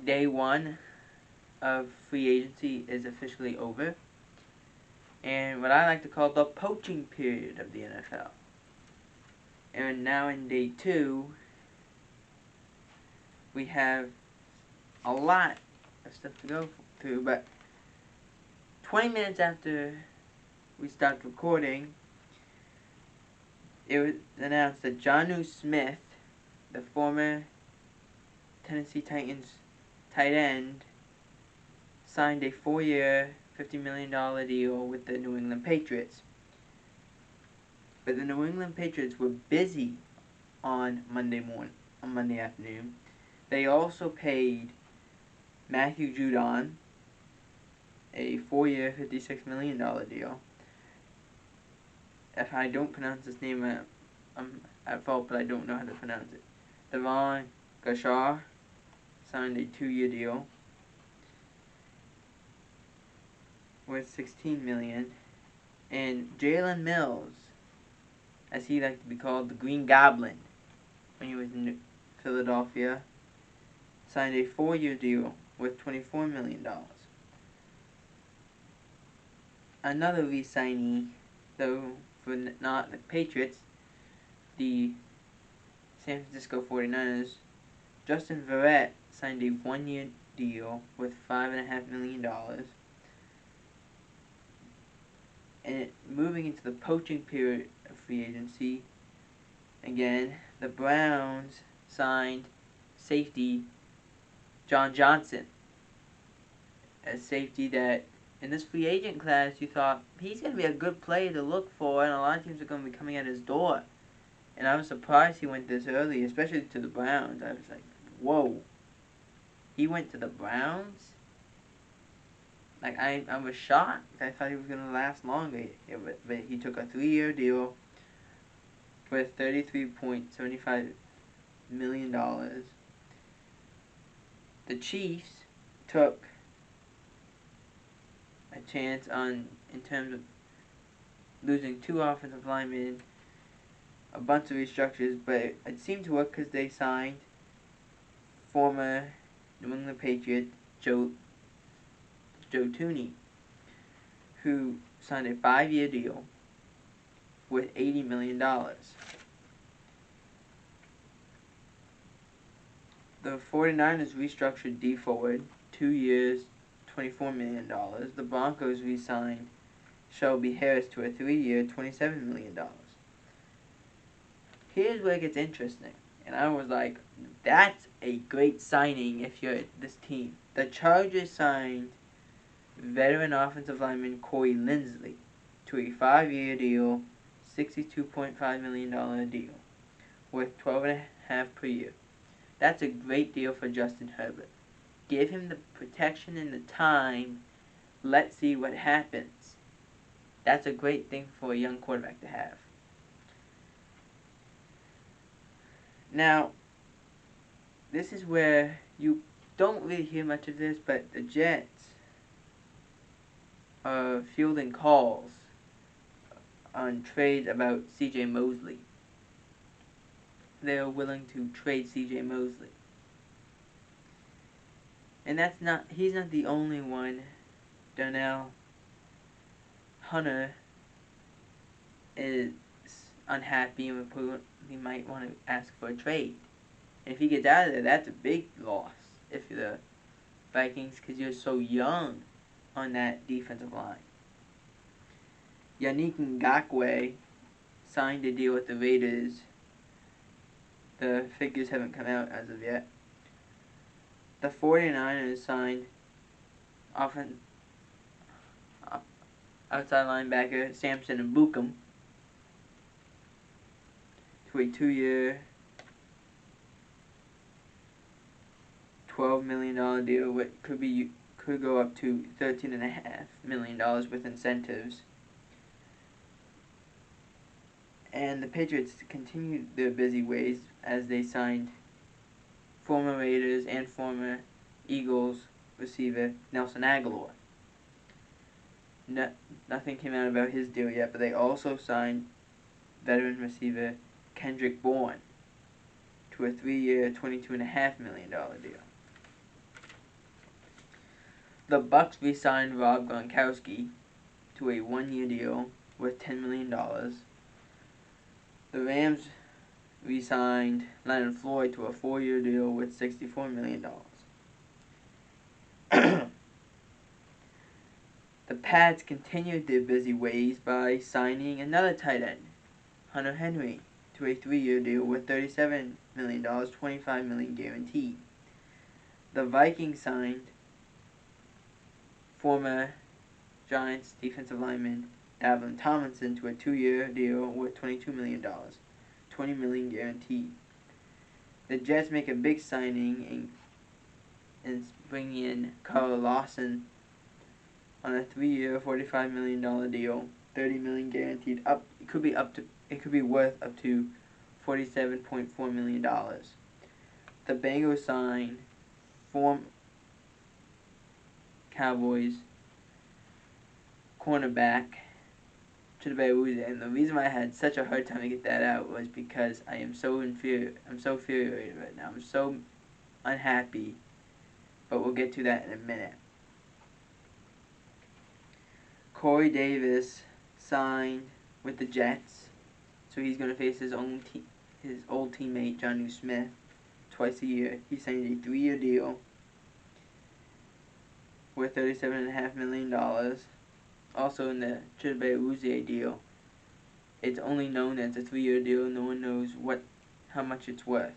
day one of free agency is officially over, and what I like to call the poaching period of the NFL. And now in day two, we have a lot of stuff to go through, but 20 minutes after we stopped recording, it was announced that Jonnu Smith, the former Tennessee Titans tight end, signed a 4-year, $50 million deal with the New England Patriots. But the New England Patriots were busy on Monday afternoon. They also paid Matthew Judon a 4-year, $56 million deal. If I don't pronounce his name, I'm at fault, but I don't know how to pronounce it. Devon Gashar signed a 2-year deal worth $16 million, and Jalen Mills, as he liked to be called, the Green Goblin, when he was in Philadelphia, signed a 4-year deal worth $24 million. Another re-signee, though for not the Patriots, the San Francisco 49ers, Justin Verrett signed a 1-year deal worth $5.5 million. And moving into the poaching period of free agency, again, the Browns signed safety John Johnson, a safety that in this free agent class you thought he's going to be a good player to look for, and a lot of teams are going to be coming at his door. And I was surprised he went this early, especially to the Browns. I was like, whoa, he went to the Browns? Like, I was shocked. I thought he was going to last longer. But he took a 3-year deal with $33.75 million. The Chiefs took a chance in terms of losing 2 offensive linemen, a bunch of restructures, but it seemed to work because they signed former New England Patriot Joe Thuney, who signed a 5-year deal with $80 million. The 49ers restructured D forward, 2 years, $24 million. The Broncos re-signed Shelby Harris to a 3-year, $27 million. Here's where it gets interesting. And I was like, that's a great signing if you're this team. The Chargers signed veteran offensive lineman Corey Linsley to a 5-year deal, $62.5 million deal, worth $12.5 per year. That's a great deal for Justin Herbert. Give him the protection and the time. Let's see what happens. That's a great thing for a young quarterback to have. Now, this is where you don't really hear much of this, but the Jets are fielding calls on trades about C.J. Mosley. They're willing to trade C.J. Mosley. And he's not the only one. Darnell Hunter is unhappy and he might want to ask for a trade. And if he gets out of there, that's a big loss if you're the Vikings, because you're so young on that defensive line. Yannick Ngakoue signed a deal with the Raiders. The figures haven't come out as of yet. The 49ers signed outside linebacker Samson Ebukam to a 2-year, $12 million deal, which could go up to $13.5 million with incentives. And the Patriots continued their busy ways as they signed former Raiders and former Eagles receiver Nelson Aguilar. Nothing came out about his deal yet, but they also signed veteran receiver Kendrick Bourne to a 3-year, $22.5 million deal. The Bucks re-signed Rob Gronkowski to a one-year deal worth $10 million. The Rams re-signed Leonard Floyd to a 4-year deal worth $64 million. The Pats continued their busy ways by signing another tight end, Hunter Henry, to a 3-year deal worth $37 million, $25 million guaranteed. The Vikings signed former Giants defensive lineman Dalvin Tomlinson to a 2-year deal worth $22 million, $20 million guaranteed. The Jets make a big signing and bring in Carl Lawson on a 3-year, $45 million deal, $30 million guaranteed. It could be worth up to $47.4 million. The Bengals signed former Cowboys cornerback Chidebe, and the reason why I had such a hard time to get that out was because I am so infuriated right now. I'm so unhappy, but we'll get to that in a minute. Corey Davis signed with the Jets, so he's going to face his old teammate Jonnu Smith twice a year. He signed a 3-year deal worth $37.5 million. Also in the Chidebe Uzie deal, it's only known as a 3-year deal. No one knows how much it's worth,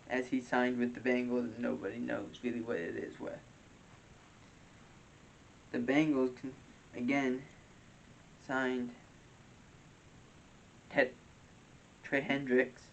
as he signed with the Bengals, and nobody knows really what it is worth. The Bengals again signed Trey Hendricks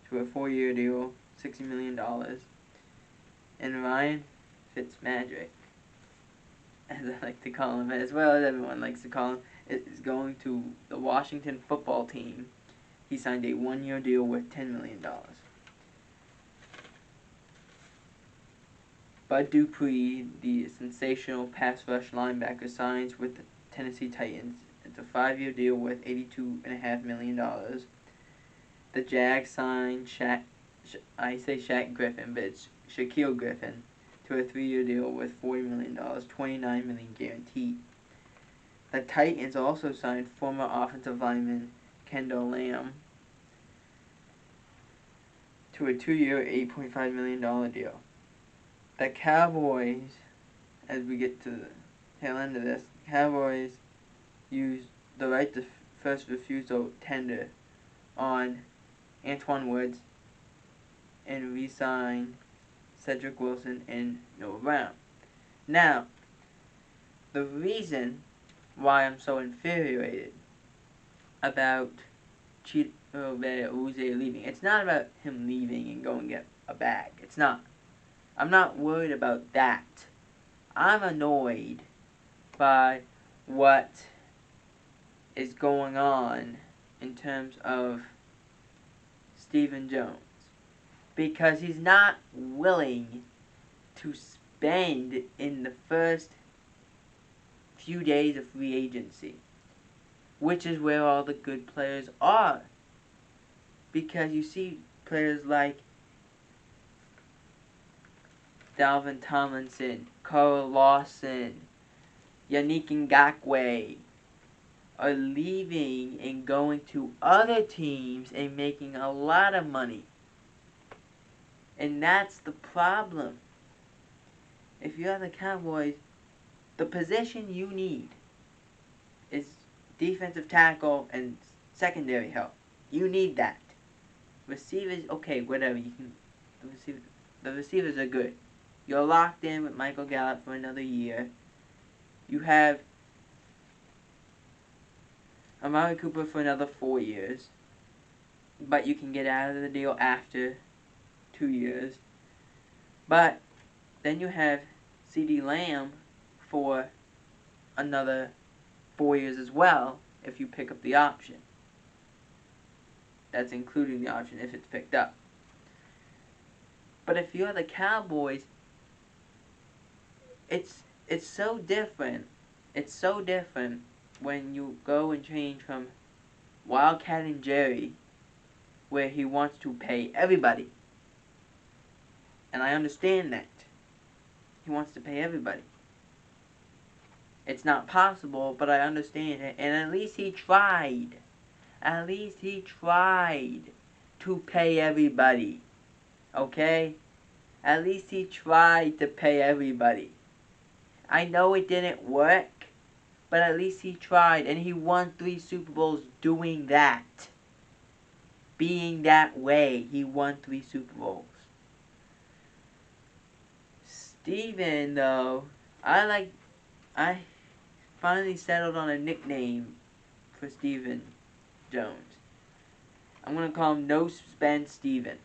to a 4-year deal, $60 million, and Ryan Fitzmagic, as I like to call him, as well as everyone likes to call him, is going to the Washington football team. He signed a 1-year deal worth $10 million. Bud Dupree, the sensational pass rush linebacker, signs with the Tennessee Titans. It's a 5-year deal worth $82.5 million. The Jags signed Shaq Griffin, but it's Shaquille Griffin, to a 3-year deal worth $40 million, $29 million guaranteed. The Titans also signed former offensive lineman Kendall Lamb to a 2-year, $8.5 million deal. The Cowboys, as we get to the tail end of this, Cowboys used the right to first refusal tender on Antoine Woods and re-signed Cedric Wilson and Noah Brown. Now, the reason why I'm so infuriated about Chidebe Uzie leaving, it's not about him leaving and going to get a bag. It's not. I'm not worried about that. I'm annoyed by what is going on in terms of Stephen Jones, because he's not willing to spend in the first few days of free agency, which is where all the good players are. Because you see players like Dalvin Tomlinson, Carl Lawson, Yannick Ngakoue are leaving and going to other teams and making a lot of money. And that's the problem. If you're the Cowboys, the position you need is defensive tackle and secondary help. You need that. Receivers, okay, whatever. The receivers are good. You're locked in with Michael Gallup for another year. You have Amari Cooper for another 4 years. But you can get out of the deal after 2 years. But then you have CeeDee Lamb for another 4 years as well if you pick up the option. That's including the option if it's picked up. But if you're the Cowboys, it's so different. It's so different when you go and change from Wildcat and Jerry, where he wants to pay everybody. And I understand that. He wants to pay everybody. It's not possible, but I understand it. And at least he tried. At least he tried to pay everybody. Okay? At least he tried to pay everybody. I know it didn't work, but at least he tried. And he won 3 Super Bowls doing that. Being that way, he won 3 Super Bowls. Steven, though, I finally settled on a nickname for Steven Jones. I'm going to call him No Spend Steven.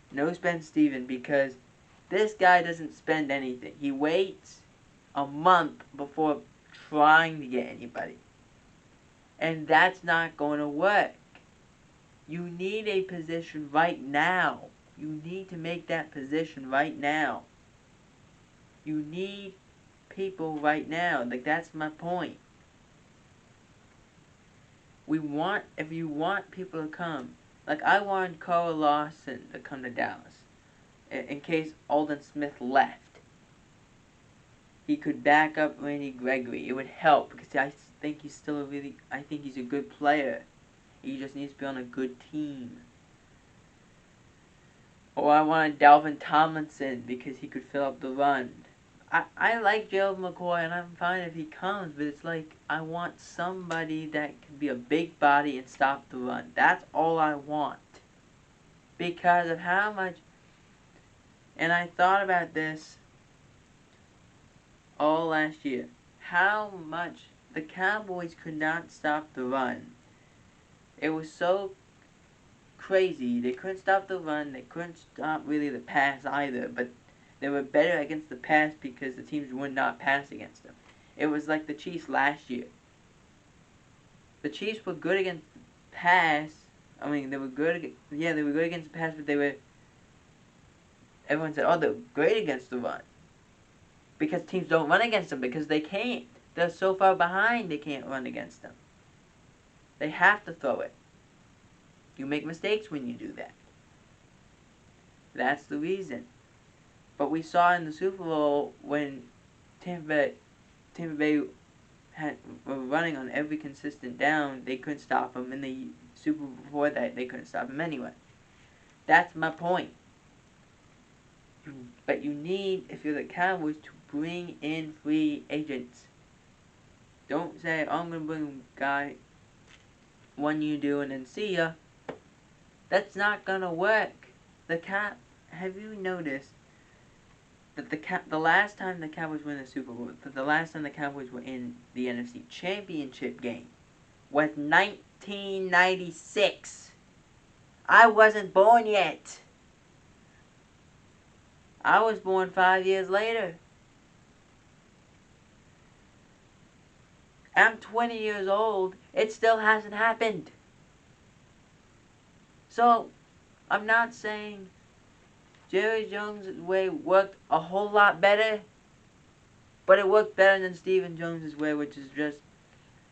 No Spend Steven, because this guy doesn't spend anything. He waits a month before trying to get anybody. And that's not going to work. You need a position right now. You need to make that position right now. You need people right now. Like, that's my point. If you want people to come, like I wanted Carl Lawson to come to Dallas, in case Alden Smith left. He could back up Randy Gregory. It would help, because I think he's a good player. He just needs to be on a good team. Or I wanted Dalvin Tomlinson, because he could fill up the run. I like Gerald McCoy, and I'm fine if he comes, but it's like, I want somebody that can be a big body and stop the run. That's all I want. Because of how much, and I thought about this all last year, how much the Cowboys could not stop the run. It was so crazy. They couldn't stop the run, they couldn't stop really the pass either, but they were better against the pass because the teams would not pass against them. It was like the Chiefs last year. The Chiefs were good against the pass. I mean, they were good. They were good against the pass, but everyone said, oh, they're great against the run. Because teams don't run against them, because they can't. They're so far behind, they can't run against them. They have to throw it. You make mistakes when you do that. That's the reason. But we saw in the Super Bowl when Tampa Bay were running on every consistent down, they couldn't stop them. In the Super Bowl before that, they couldn't stop them anyway. That's my point. But you need, if you're the Cowboys, to bring in free agents. Don't say, oh, I'm going to bring a guy, one you do, and then see ya. That's not going to work. Have you noticed that the last time the Cowboys won the Super Bowl, the last time the Cowboys were in the NFC Championship game was 1996. I wasn't born yet. I was born 5 years later. I'm 20 years old. It still hasn't happened. So, I'm not saying Jerry Jones' way worked a whole lot better, but it worked better than Steven Jones' way, which is just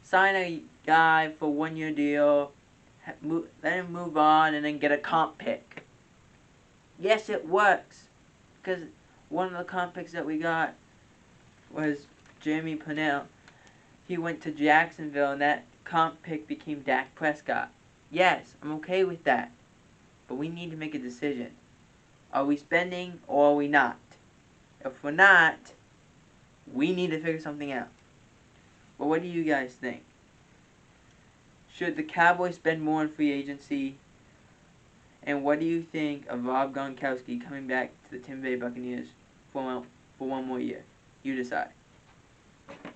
sign a guy for 1 year deal, let him move on, and then get a comp pick. Yes, it works, because one of the comp picks that we got was Jeremy Pennell. He went to Jacksonville, and that comp pick became Dak Prescott. Yes, I'm okay with that, but we need to make a decision. Are we spending or are we not? If we're not, we need to figure something out. But what do you guys think? Should the Cowboys spend more on free agency? And what do you think of Rob Gronkowski coming back to the Tampa Bay Buccaneers for one more year? You decide.